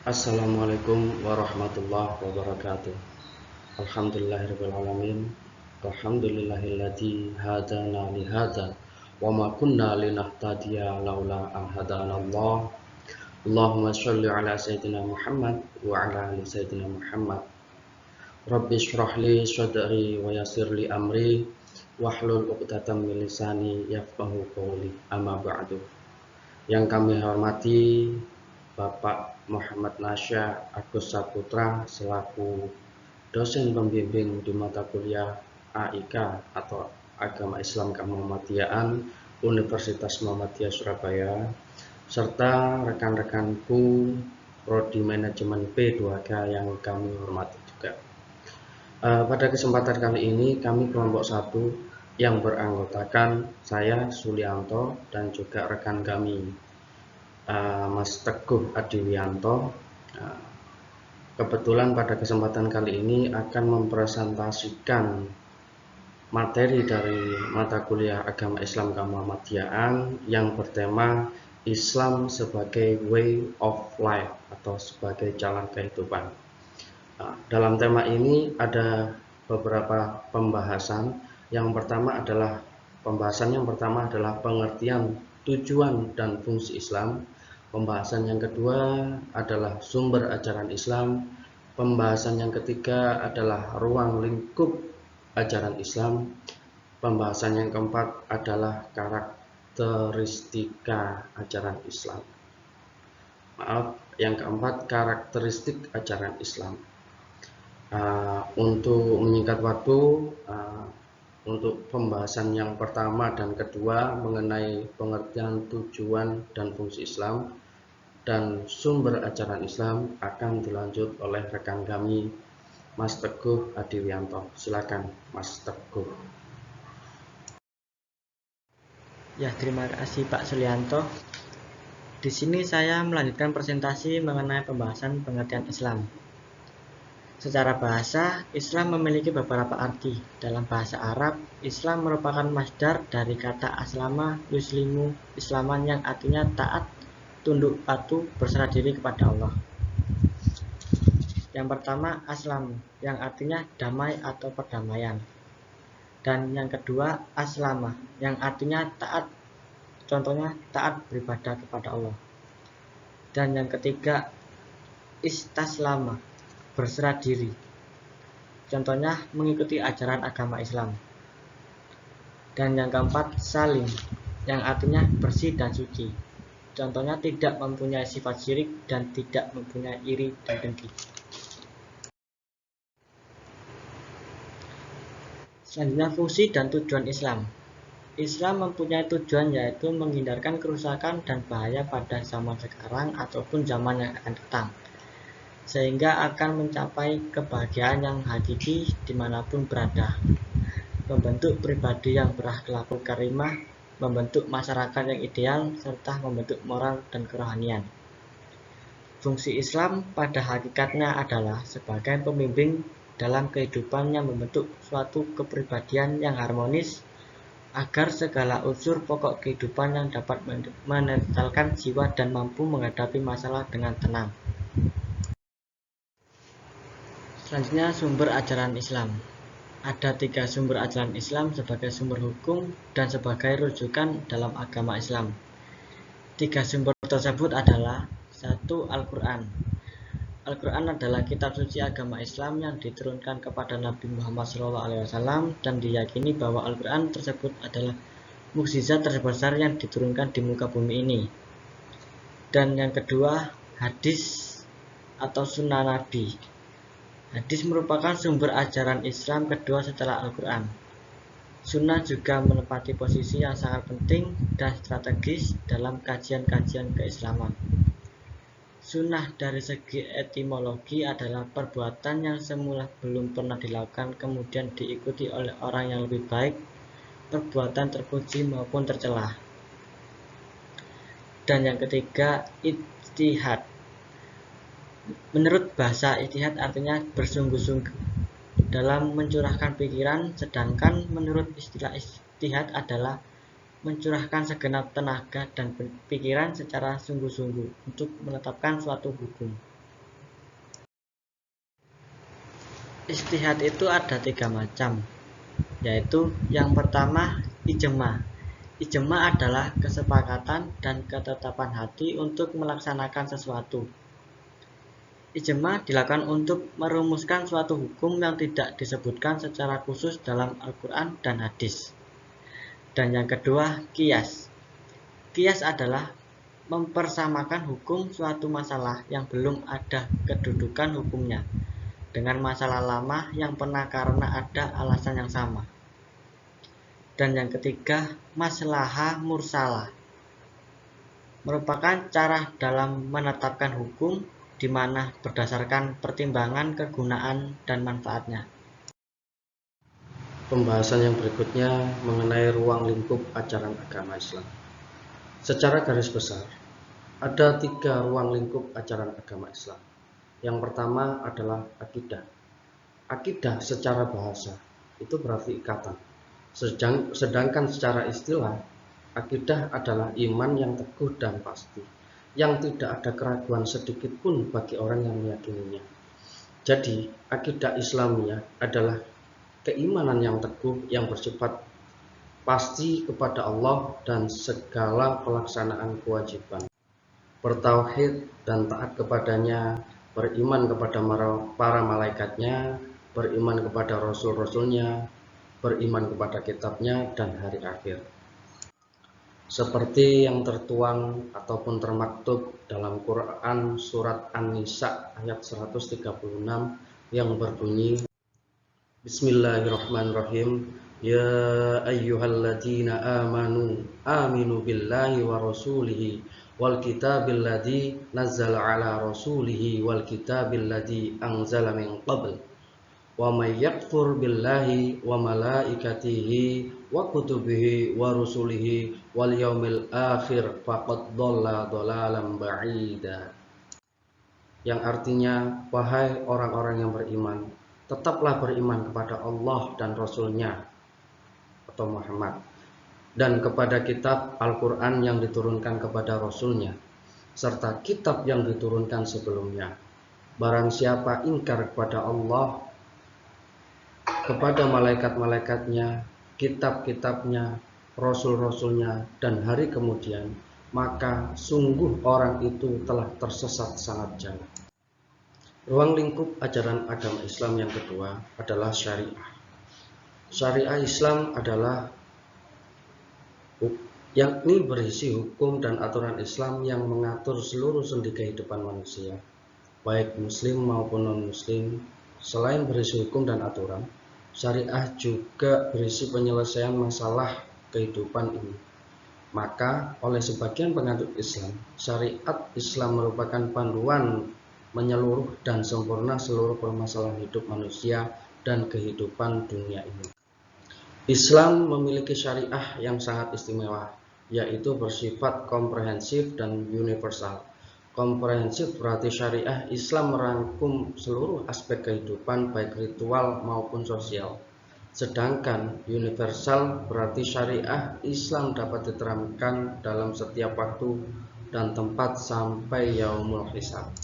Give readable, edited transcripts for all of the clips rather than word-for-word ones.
Assalamualaikum warahmatullahi wabarakatuh. Alhamdulillahirabbil alamin. Alhamdulillahilladzi hadana li hadza wa ma kunna linahtadiya laula an hadanallah. Allahumma shalli ala sayyidina Muhammad wa ala ali sayyidina Muhammad. Rabbi shrah li sadri wa yassir li amri wahlul 'uqdatam min lisani yafqahu qawli. Amma ba'du. Yang kami hormati Bapak Muhammad Nasya Agus Saputra selaku dosen pembimbing di mata kuliah AIK atau Agama Islam Kemuhammadiyaan Universitas Muhammadiyah Surabaya, serta rekan-rekanku Prodi Manajemen P2K yang kami hormati juga. Pada kesempatan kali ini kami kelompok 1 yang beranggotakan saya Sulianto dan juga rekan kami Mas Teguh Adiwianto. Kebetulan pada kesempatan kali ini akan mempresentasikan materi dari mata kuliah Agama Islam Kemuhammadiyaan yang bertema Islam sebagai way of life atau sebagai jalan kehidupan. Dalam tema ini ada beberapa pembahasan. Pembahasan yang pertama adalah pengertian tujuan dan fungsi Islam. Pembahasan yang kedua adalah sumber ajaran Islam. Pembahasan yang ketiga adalah ruang lingkup ajaran Islam. Pembahasan yang keempat adalah karakteristika ajaran Islam. Karakteristik ajaran Islam. Untuk menyingkat waktu, untuk pembahasan yang pertama dan kedua mengenai pengertian tujuan dan fungsi Islam dan sumber ajaran Islam akan dilanjut oleh rekan kami Mas Teguh Adiwianto. Silakan Mas Teguh. Ya, terima kasih Pak Sulianto. Di sini saya melanjutkan presentasi mengenai pembahasan pengertian Islam. Secara bahasa, Islam memiliki beberapa arti. Dalam bahasa Arab, Islam merupakan masdar dari kata aslama yuslimu islaman yang artinya taat, tunduk patuh, berserah diri kepada Allah. Yang pertama, aslam, yang artinya damai atau perdamaian. Dan yang kedua, aslama, yang artinya taat. Contohnya, taat beribadah kepada Allah. Dan yang ketiga, istaslama, berserah diri. Contohnya, mengikuti ajaran agama Islam. Dan yang keempat, salim, yang artinya bersih dan suci. Contohnya, tidak mempunyai sifat syirik dan tidak mempunyai iri dan dengki. Selanjutnya, fungsi dan tujuan Islam. Islam mempunyai tujuan yaitu menghindarkan kerusakan dan bahaya pada zaman sekarang ataupun zaman yang akan datang, sehingga akan mencapai kebahagiaan yang hakiki dimanapun berada, membentuk pribadi yang berakhlak karimah, membentuk masyarakat yang ideal, serta membentuk moral dan kerohanian. Fungsi Islam pada hakikatnya adalah sebagai pembimbing dalam kehidupan yang membentuk suatu kepribadian yang harmonis, agar segala unsur pokok kehidupan yang dapat menetralkan jiwa dan mampu menghadapi masalah dengan tenang. Selanjutnya, sumber ajaran Islam. Ada 3 sumber ajaran Islam sebagai sumber hukum dan sebagai rujukan dalam agama Islam. 3 sumber tersebut adalah 1. Al-Quran. Al-Quran adalah kitab suci agama Islam yang diturunkan kepada Nabi Muhammad SAW dan diyakini bahwa Al-Quran tersebut adalah mukjizat terbesar yang diturunkan di muka bumi ini. Dan yang kedua, hadis atau sunnah Nabi. Hadis merupakan sumber ajaran Islam kedua setelah Al-Quran. Sunnah juga menempati posisi yang sangat penting dan strategis dalam kajian-kajian keislaman. Sunnah dari segi etimologi adalah perbuatan yang semula belum pernah dilakukan kemudian diikuti oleh orang yang lebih baik, perbuatan terpuji maupun tercela. Dan yang ketiga, ijtihad. Menurut bahasa, ijtihad artinya bersungguh-sungguh dalam mencurahkan pikiran, sedangkan menurut istilah ijtihad adalah mencurahkan segenap tenaga dan pikiran secara sungguh-sungguh untuk menetapkan suatu hukum. Ijtihad itu ada 3 macam, yaitu yang pertama ijma. Ijma adalah kesepakatan dan ketetapan hati untuk melaksanakan sesuatu. Ijma dilakukan untuk merumuskan suatu hukum yang tidak disebutkan secara khusus dalam Al-Quran dan hadis. Dan yang kedua, qiyas. Qiyas adalah mempersamakan hukum suatu masalah yang belum ada kedudukan hukumnya dengan masalah lama yang pernah karena ada alasan yang sama. Dan yang ketiga, maslahah mursalah, merupakan cara dalam menetapkan hukum di mana berdasarkan pertimbangan kegunaan dan manfaatnya. Pembahasan yang berikutnya mengenai ruang lingkup ajaran agama Islam. Secara garis besar, ada 3 ruang lingkup ajaran agama Islam. Yang pertama adalah akidah. Akidah secara bahasa itu berarti ikatan. Sedangkan secara istilah, akidah adalah iman yang teguh dan pasti, yang tidak ada keraguan sedikit pun bagi orang yang meyakininya. Jadi, akidah Islamiyah adalah keimanan yang teguh yang bersifat pasti kepada Allah dan segala pelaksanaan kewajiban, bertauhid dan taat kepadanya, beriman kepada para malaikatnya, beriman kepada rasul-rasulnya, beriman kepada kitabnya dan hari akhir. Seperti yang tertuang ataupun termaktub dalam Quran surat An-Nisa ayat 136 yang berbunyi, Bismillahirrahmanirrahim. Ya ayyuhalladzina aminu billahi wa rasulihi wal kitabil ladzi nazzala ala rasulihi wal kitabil ladzi anzala min qabl wa may yakfur billahi wa malaikatihi wa kutubihi wa rusulihi wal yaumil akhir faqad dhalla dhalalan ba'ida. Yang artinya, wahai orang-orang yang beriman, tetaplah beriman kepada Allah dan Rasul-Nya atau Muhammad, dan kepada kitab Al-Quran yang diturunkan kepada Rasul-Nya, serta kitab yang diturunkan sebelumnya. Barang siapa ingkar kepada Allah, kepada malaikat-malaikatnya, kitab-kitabnya, Rasul-Rasulnya, dan hari kemudian, maka sungguh orang itu telah tersesat sangat jauh. Ruang lingkup ajaran agama Islam yang kedua adalah syariah. Syariah Islam adalah yakni berisi hukum dan aturan Islam yang mengatur seluruh sendi kehidupan manusia, baik muslim maupun non-muslim. Selain berisi hukum dan aturan, syariah juga berisi penyelesaian masalah kehidupan ini. Maka oleh sebagian penganut Islam, syariat Islam merupakan panduan menyeluruh dan sempurna seluruh permasalahan hidup manusia dan kehidupan dunia ini. Islam memiliki syariah yang sangat istimewa, yaitu bersifat komprehensif dan universal. Komprehensif berarti syariah Islam merangkum seluruh aspek kehidupan baik ritual maupun sosial. Sedangkan universal berarti syariah Islam dapat diterapkan dalam setiap waktu dan tempat sampai yaumul hisab.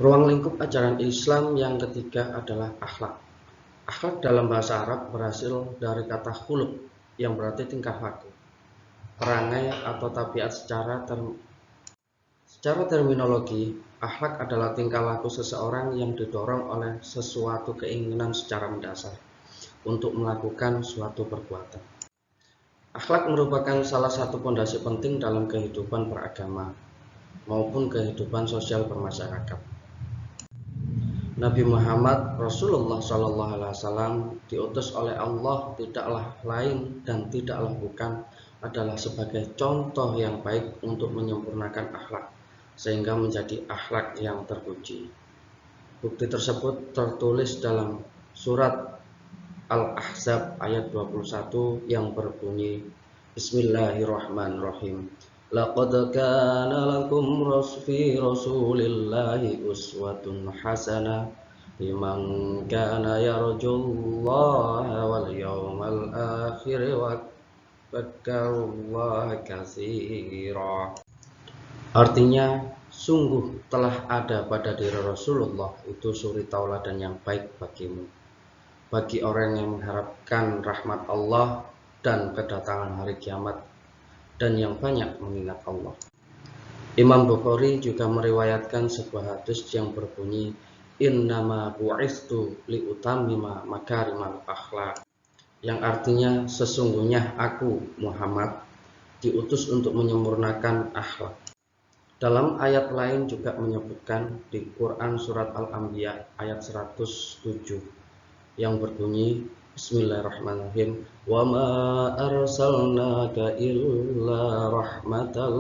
Ruang lingkup ajaran Islam yang ketiga adalah akhlak. Akhlak dalam bahasa Arab berasal dari kata khuluq yang berarti tingkah laku, perangai atau tabiat. Secara terminologi, akhlak adalah tingkah laku seseorang yang didorong oleh sesuatu keinginan secara mendasar untuk melakukan suatu perbuatan. Akhlak merupakan salah satu pondasi penting dalam kehidupan beragama maupun kehidupan sosial bermasyarakat. Nabi Muhammad Rasulullah SAW diutus oleh Allah tidaklah lain dan tidaklah bukan adalah sebagai contoh yang baik untuk menyempurnakan akhlak sehingga menjadi akhlak yang terpuji. Bukti tersebut tertulis dalam surat Al-Ahzab ayat 21 yang berbunyi, Bismillahirrahmanirrahim. Laqad kana lakum fi Rasulillahi uswatun hasanah liman kana yarjullaha wal yawmal akhir wa dzakarallaha katsira. Artinya, Sungguh telah ada pada diri Rasulullah itu suri tauladan yang baik bagimu, bagi orang yang mengharapkan rahmat Allah dan kedatangan hari kiamat, dan yang banyak mengingat Allah. Imam Bukhari juga meriwayatkan sebuah hadis yang berbunyi, innama bu'istu liutamima makarimal akhlak, yang artinya sesungguhnya aku Muhammad diutus untuk menyempurnakan akhlak. Dalam ayat lain juga menyebutkan di Quran surat Al-Anbiya ayat 107 yang berbunyi, Bismillahirrahmanirrahim, wa ma arsalnaka illa rahmatal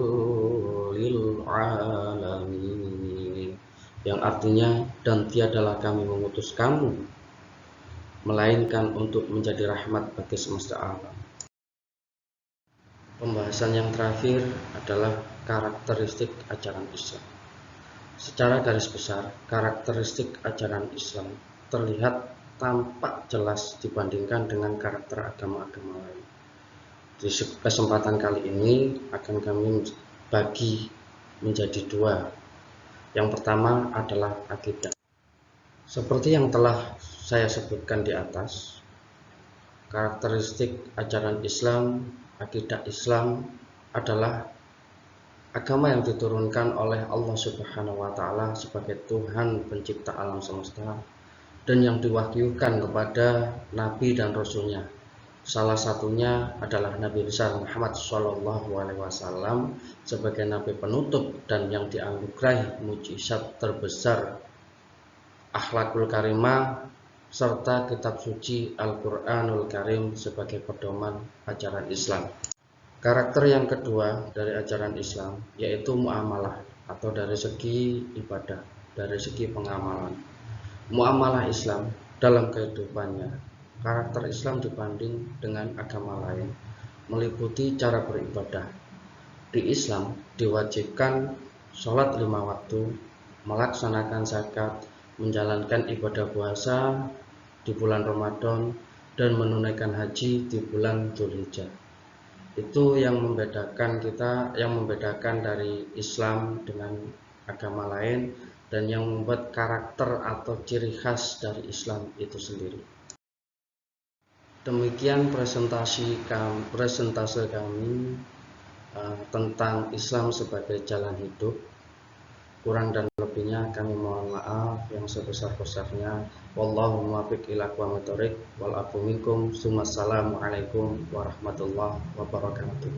lil alamin, yang artinya dan tiadalah kami mengutus kamu melainkan untuk menjadi rahmat bagi semesta alam. Pembahasan yang terakhir adalah karakteristik ajaran Islam. Secara garis besar, karakteristik ajaran Islam terlihat tampak jelas dibandingkan dengan karakter agama-agama lain. Di kesempatan kali ini akan kami bagi menjadi dua. Yang pertama adalah akidah. Seperti yang telah saya sebutkan di atas, karakteristik ajaran Islam, akidah Islam adalah agama yang diturunkan oleh Allah Subhanahu wa Ta'ala sebagai Tuhan pencipta alam semesta, dan yang diwahyukan kepada Nabi dan Rasulnya. Salah satunya adalah Nabi besar Muhammad SAW sebagai Nabi penutup dan yang dianugerahi mukjizat terbesar akhlakul karimah, serta kitab suci Al-Quranul Karim sebagai pedoman ajaran Islam. Karakter yang kedua dari ajaran Islam yaitu muamalah, atau dari segi ibadah, dari segi pengamalan. Muamalah Islam dalam kehidupannya, karakter Islam dibanding dengan agama lain meliputi cara beribadah. Di Islam diwajibkan sholat 5 waktu, melaksanakan zakat, menjalankan ibadah puasa di bulan Ramadan, dan menunaikan haji di bulan Dzulhijjah. Itu yang membedakan dari Islam dengan agama lain, dan yang membuat karakter atau ciri khas dari Islam itu sendiri. Demikian presentasi kami tentang Islam sebagai jalan hidup. Kurang dan lebihnya kami mohon maaf yang sebesar-besarnya. Wallahu muwaffiq ila aqwamit thoriq wal afu minkum. Assalamualaikum warahmatullahi wabarakatuh.